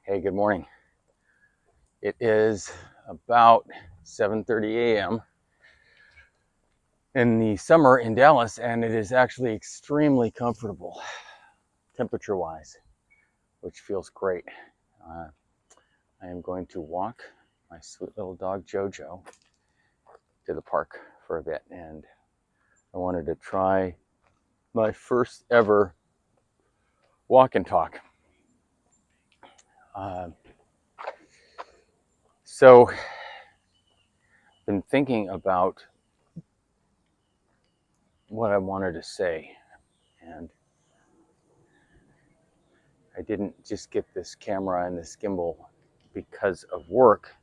Hey, good morning. It is about 7:30 a.m. in the summer in Dallas, and it is actually extremely comfortable temperature-wise, which feels great. Uh, I am going to walk my sweet little dog Jojo to the park for a bit, and I wanted to try my first ever walk and talk. Uh, so, been thinking about what I wanted to say, and I didn't just get this camera and this gimbal because of work.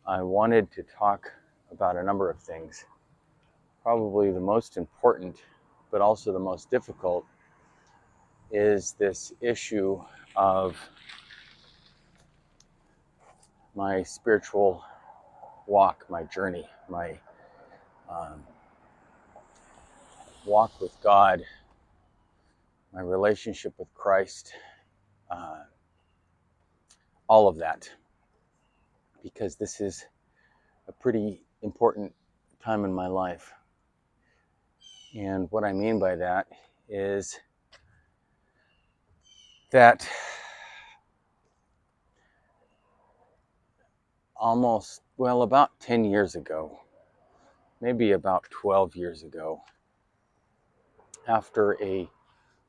I wanted to talk about a number of things. Probably the most important, but also the most difficult, is this issue of my spiritual walk, my journey, my walk with God, my relationship with Christ, all of that. Because this is a pretty important time in my life. And what I mean by that is that about 10 years ago, maybe about 12 years ago, after a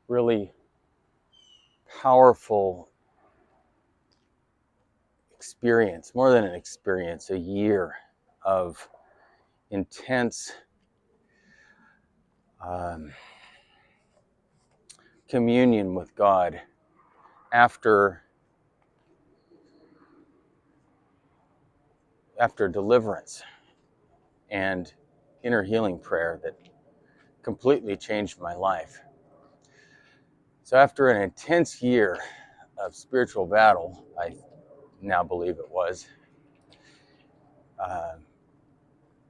really powerful experience, more than an experience, a year of intense communion with God, after deliverance and inner healing prayer that completely changed my life. So after an intense year of spiritual battle, I now believe it was,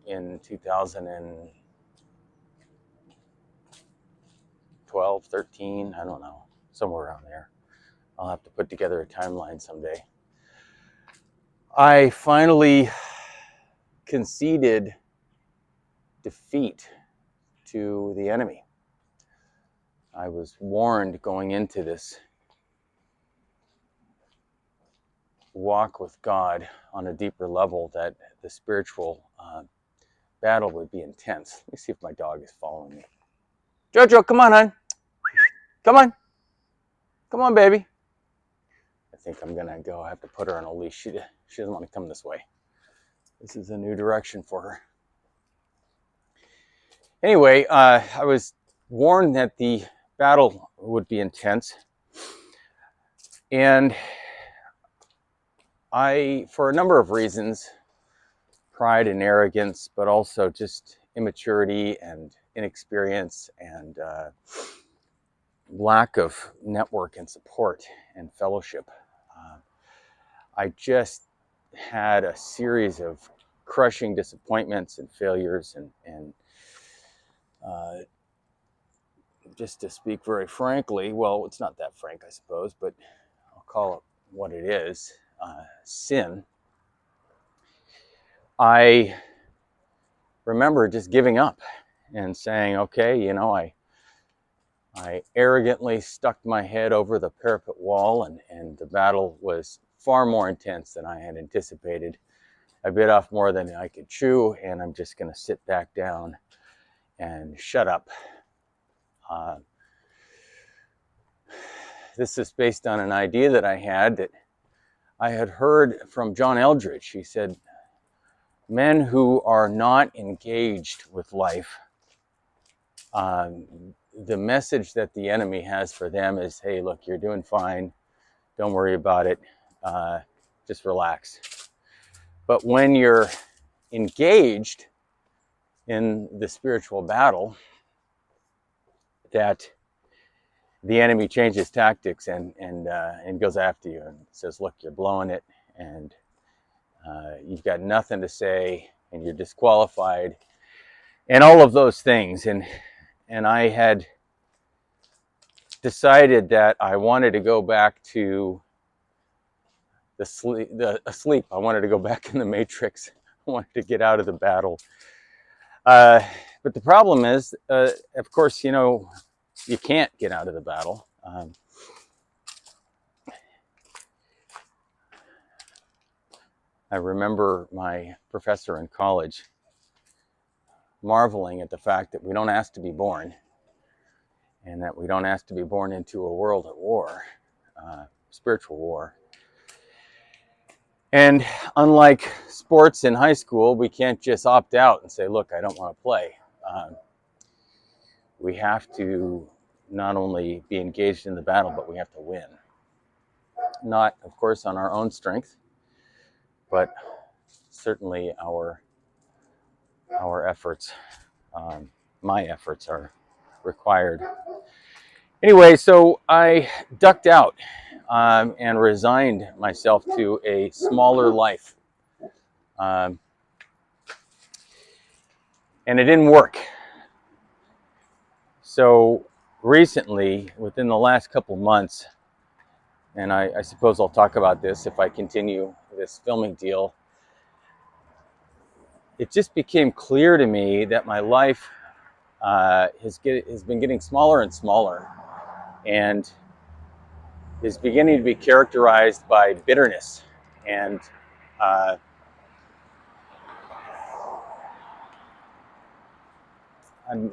in 2012, 13, I don't know, somewhere around there. I'll have to put together a timeline someday. I finally conceded defeat to the enemy. I was warned going into this walk with God on a deeper level that the spiritual battle would be intense. Let me see if my dog is following me. Jojo, come on, hon. Come on. Come on, baby. I think I'm going to go. I have to put her on a leash. She doesn't want to come this way. This is a new direction for her. Anyway, I was warned that the battle would be intense. And I, for a number of reasons, pride and arrogance, but also just immaturity and inexperience and lack of network and support and fellowship, I just had a series of crushing disappointments and failures, and just to speak very frankly, well, it's not that frank, I suppose, but I'll call it what it is, sin. I remember just giving up and saying, okay, I arrogantly stuck my head over the parapet wall, and the battle was far more intense than I had anticipated. I bit off more than I could chew, and I'm just going to sit back down and shut up. This is based on an idea that I had heard from John Eldredge. He said, men who are not engaged with life, the message that the enemy has for them is, hey, look, you're doing fine. Don't worry about it. Just relax. But when you're engaged in the spiritual battle, that the enemy changes tactics and goes after you and says, look, you're blowing it, and you've got nothing to say, and you're disqualified, and all of those things. And I had decided that I wanted to go back to asleep. I wanted to go back in the Matrix. I wanted to get out of the battle. But the problem is, of course, you can't get out of the battle. I remember my professor in college marveling at the fact that we don't ask to be born, and that we don't ask to be born into a world at war, spiritual war. And unlike sports in high school, we can't just opt out and say, look, I don't want to play. We have to not only be engaged in the battle, but we have to win. Not, of course, on our own strength, but certainly our efforts, my efforts are required. Anyway, so I ducked out and resigned myself to a smaller life. And it didn't work. So recently, within the last couple months, and I suppose I'll talk about this if I continue this filming deal, it just became clear to me that my life has been getting smaller and smaller, and is beginning to be characterized by bitterness. And I'm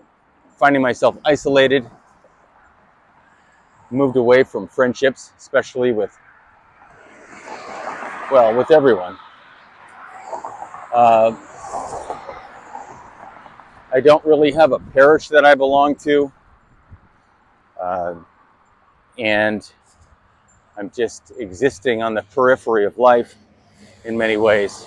finding myself isolated, moved away from friendships, especially with everyone. I don't really have a parish that I belong to, and I'm just existing on the periphery of life in many ways.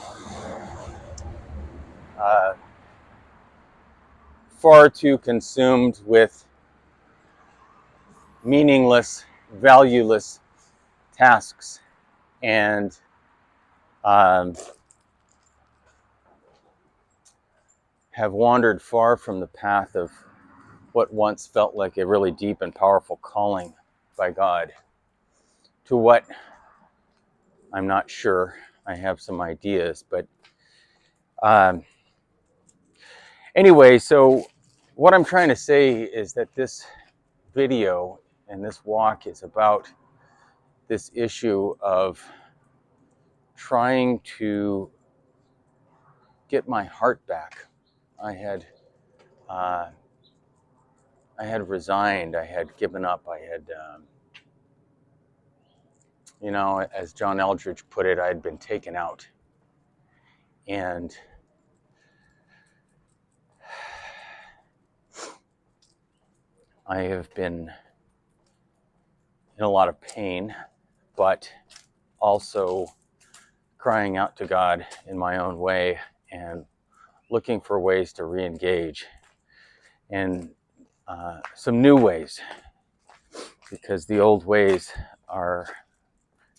Far too consumed with meaningless, valueless tasks, and have wandered far from the path of what once felt like a really deep and powerful calling by God to what I'm not sure. I have some ideas, but anyway, so what I'm trying to say is that this video and this walk is about this issue of trying to get my heart back. I had resigned. I had given up. I had, as John Eldredge put it, I had been taken out. And I have been in a lot of pain, but also crying out to God in my own way and looking for ways to re-engage, and some new ways, because the old ways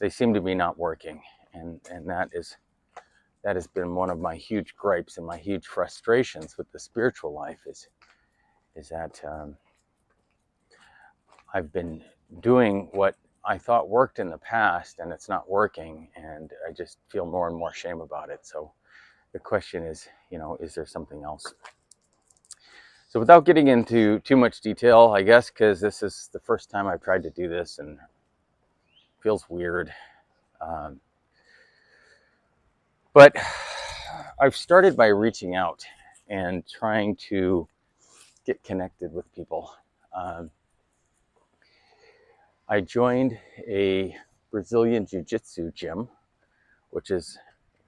they seem to be not working, and that has been one of my huge gripes and my huge frustrations with the spiritual life is that I've been doing what I thought worked in the past, and it's not working, and I just feel more and more shame about it. So the question is, is there something else? So without getting into too much detail, I guess, because this is the first time I've tried to do this and it feels weird. But I've started by reaching out and trying to get connected with people. I joined a Brazilian Jiu-Jitsu gym, which is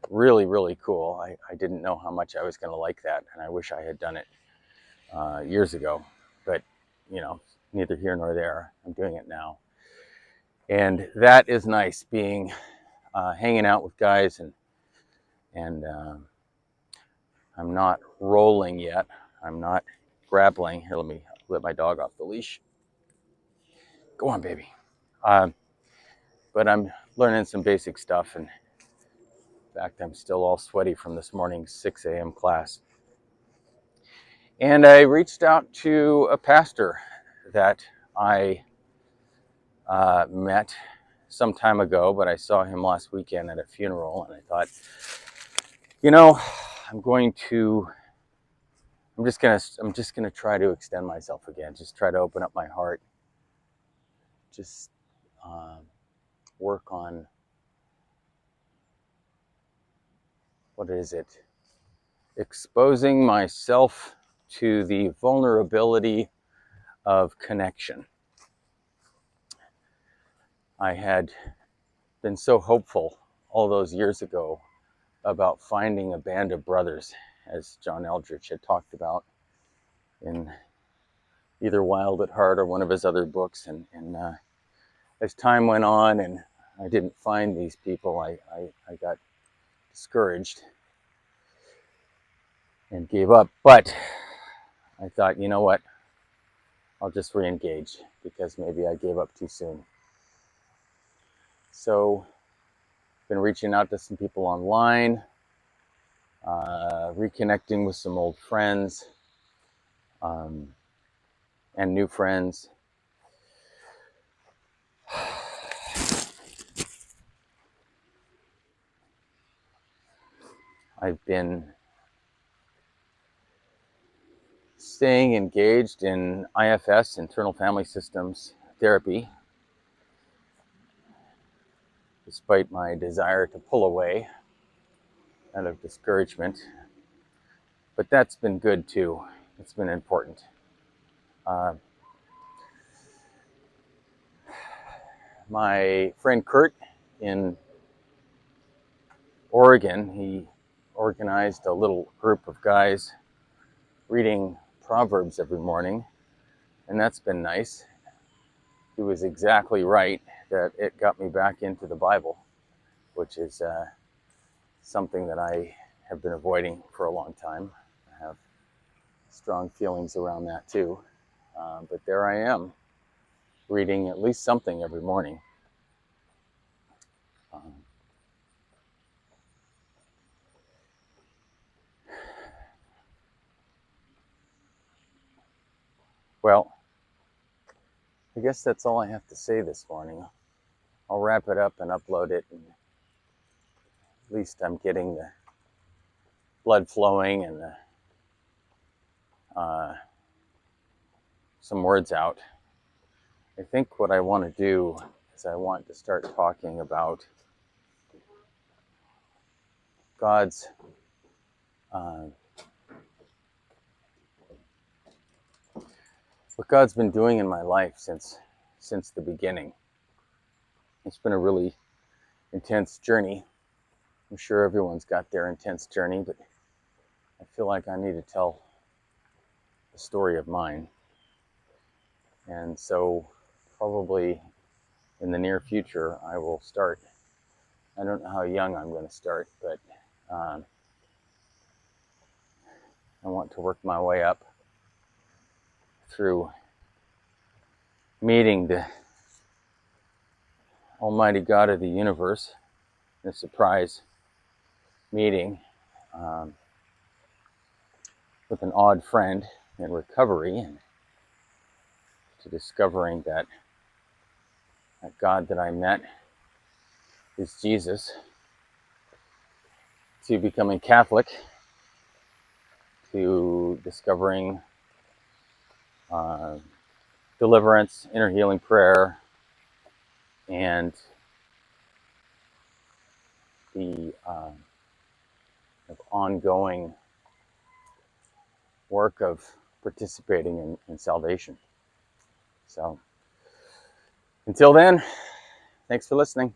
really, really cool. I didn't know how much I was going to like that, and I wish I had done it years ago. But, neither here nor there. I'm doing it now. And that is nice, hanging out with guys, and I'm not rolling yet. I'm not grappling. Here, let me let my dog off the leash. Go on, baby. But I'm learning some basic stuff, and in fact, I'm still all sweaty from this morning's 6 a.m. class. And I reached out to a pastor that I met some time ago, but I saw him last weekend at a funeral, and I thought, you know, I'm just gonna try to extend myself again. Just try to open up my heart. Just work on, what is it? Exposing myself to the vulnerability of connection. I had been so hopeful all those years ago about finding a band of brothers, as John Eldredge had talked about in either Wild at Heart or one of his other books. And as time went on and I didn't find these people, I got discouraged and gave up. But I thought, you know what? I'll just re-engage because maybe I gave up too soon. So I've been reaching out to some people online, reconnecting with some old friends and new friends. I've been staying engaged in IFS, internal family systems therapy, despite my desire to pull away out of discouragement. But that's been good too. It's been important. My friend Kurt in Oregon, he organized a little group of guys reading Proverbs every morning, and that's been nice. He was exactly right that it got me back into the Bible, which is something that I have been avoiding for a long time. I have strong feelings around that too. But there I am, reading at least something every morning. Well, I guess that's all I have to say this morning. I'll wrap it up and upload it, and at least I'm getting the blood flowing and some words out. I think what I want to do is I want to start talking about God's what God's been doing in my life since the beginning. It's been a really intense journey. I'm sure everyone's got their intense journey, but I feel like I need to tell the story of mine. And so probably in the near future, I will start. I don't know how young I'm going to start, but I want to work my way up through meeting the Almighty God of the universe, a surprise meeting with an odd friend in recovery, and to discovering that God that I met is Jesus, to becoming Catholic, to discovering deliverance, inner healing prayer, and the ongoing work of participating in salvation. So until then, thanks for listening.